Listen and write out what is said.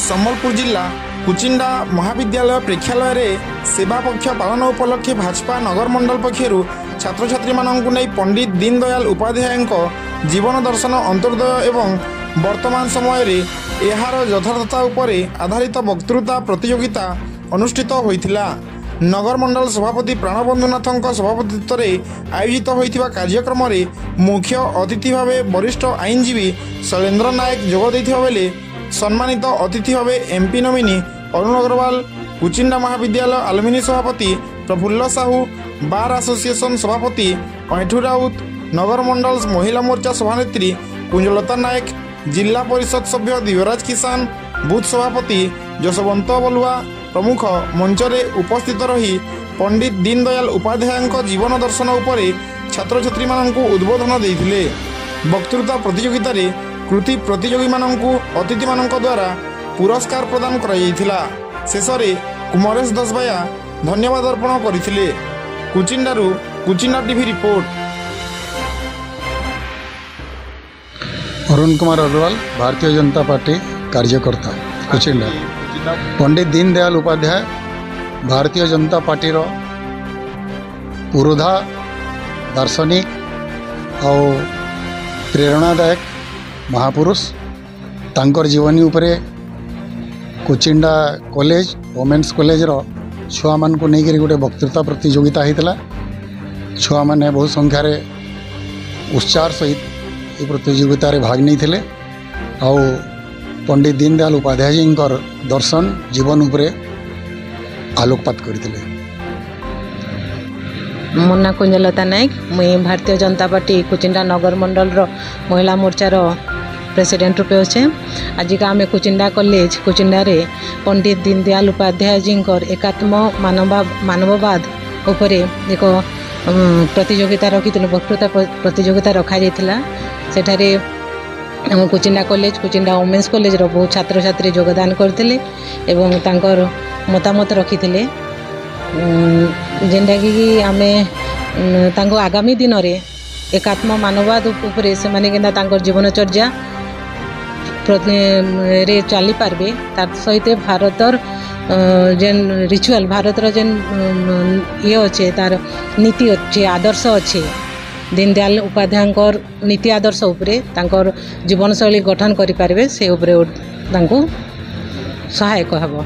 ସମ୍ବଲପୁର ଜିଲ୍ଲା କୁଚିଣ୍ଡା ମହାବିଦ୍ୟାଳୟ ପ୍ରେକ୍ଷାଳୟରେ ସେବା ପକ୍ଷ ପାଳନ ଉପଲକ୍ଷେ ଭାଜପା ନଗରମଣ୍ଡଳ ପକ୍ଷରୁ ଛାତ୍ରଛାତ୍ରୀମାନଙ୍କୁ ନେଇ ପଣ୍ଡିତ ଦୀନଦୟାଲ ଉପାଧ୍ୟାୟଙ୍କ ଜୀବନ ଦର୍ଶନ ଅନ୍ତର୍ଦ୍ଦୟ ଏବଂ ବର୍ତ୍ତମାନ ସମୟରେ ଏହାର ଯଥାର୍ଥତା ଉପରେ ଆଧାରିତ ବକ୍ତୃତା ପ୍ରତିଯୋଗିତା ଅନୁଷ୍ଠିତ ହୋଇଥିଲା। ନଗରମଣ୍ଡଳ ସଭାପତି ପ୍ରାଣବନ୍ଧୁନାଥଙ୍କ ସଭାପତିତ୍ୱରେ ଆୟୋଜିତ ହୋଇଥିବା କାର୍ଯ୍ୟକ୍ରମରେ ମୁଖ୍ୟ ଅତିଥି ଭାବେ ବରିଷ୍ଠ ଆଇନଜୀବୀ ଶୈଳେନ୍ଦ୍ର ନାୟକ ଯୋଗ ଦେଇଥିବା ବେଳେ ସମ୍ମାନିତ ଅତିଥି ଭାବେ ଏମ୍ପି ନୋମିନି ଅରୁଣ ଅଗ୍ରୱାଲ, କୁଚିଣ୍ଡା ମହାବିଦ୍ୟାଳୟ ଆଲୁମିନି ସଭାପତି ପ୍ରଫୁଲ୍ଲ ସାହୁ, ବାର୍ ଆସୋସିଏସନ୍ ସଭାପତି ଅଇଠୁ ରାଉତ, ନଗରମଣ୍ଡଳ ମହିଳା ମୋର୍ଚ୍ଚା ସଭାନେତ୍ରୀ କୁଞ୍ଜଲତା ନାୟକ, ଜିଲ୍ଲା ପରିଷଦ ସଭ୍ୟ ଦିବ୍ୟରାଜ କିଷାନ, ବୁଥ୍ ସଭାପତି ଯଶବନ୍ତ ବଲୁଆ ପ୍ରମୁଖ ମଞ୍ଚରେ ଉପସ୍ଥିତ ରହି ପଣ୍ଡିତ ଦୀନଦୟାଲ ଉପାଧ୍ୟାୟଙ୍କ ଜୀବନ ଦର୍ଶନ ଉପରେ ଛାତ୍ରଛାତ୍ରୀମାନଙ୍କୁ ଉଦ୍ବୋଧନ ଦେଇଥିଲେ। ବକ୍ତୃତା ପ୍ରତିଯୋଗିତାରେ କୃତି ପ୍ରତିଯୋଗୀମାନଙ୍କୁ ଅତିଥିମାନଙ୍କ ଦ୍ୱାରା ପୁରସ୍କାର ପ୍ରଦାନ କରାଯାଇଥିଲା। ଶେଷରେ କୁମରେଶ ଦସବାୟା ଧନ୍ୟବାଦ ଅର୍ପଣ କରିଥିଲେ। କୁଚିଣ୍ଡାରୁ Kuchinda TV report. Arun Kumar Agarwal, Bharatiya Janata party कार्यकर्ता, कुचिंडा। पंडित दीनदयाल उपाध्याय भारतीय जनता पार्टी पुरोधा दार्शनिक और प्रेरणादायक महापुरुष। तांकर जीवनी उपरे कुचिंडा कॉलेज वोमेन्स कॉलेज छुआ मान को लेकर गोटे वक्तृता प्रतियोगिता होता। छुआ मैंने बहुत संख्यार उत्साह सहित ये प्रतियोगिता भाग नहीं आउ पंडित दीनदयाल उपाध्याय जी दर्शन जीवन उपरे आलोकपात करते। मो ना कुंजलता नायक, मुई भारतीय जनता पार्टी कुचिंडा नगर मंडल महिला मोर्चार प्रेसिडेंट रूपे अच्छे। आज का आम कुचिंडा कॉलेज कुचिंडा रे पंडित दीनदयाल उपाध्याय जी एकात्म मानववाद उपरे एक प्रतियोगिता रखी वक्तृता प्रतियोगिता रखा जाइथिला। सेठारे आम Kuchinda college Kuchinda women's college बहुत छात्र छात्री योगदान करते एवं तांकर मतामत रखिथिले, जेनटा कि आमे तांको आगामी दिन रे एकात्म मानववाद उपरे से माने केनता तांकर जीवनचर्या रे चली पारबे। तार सहित भारतर जेन रिचुअल भारतर जेन ये अच्छे तार नीति अच्छे आदर्श अच्छे दीनदयाल उपाध्यायंकर नीति आदर्श उपरे तांकर जीवनशैली गठन करि पारबे से उपरे तांको सहायक हबो।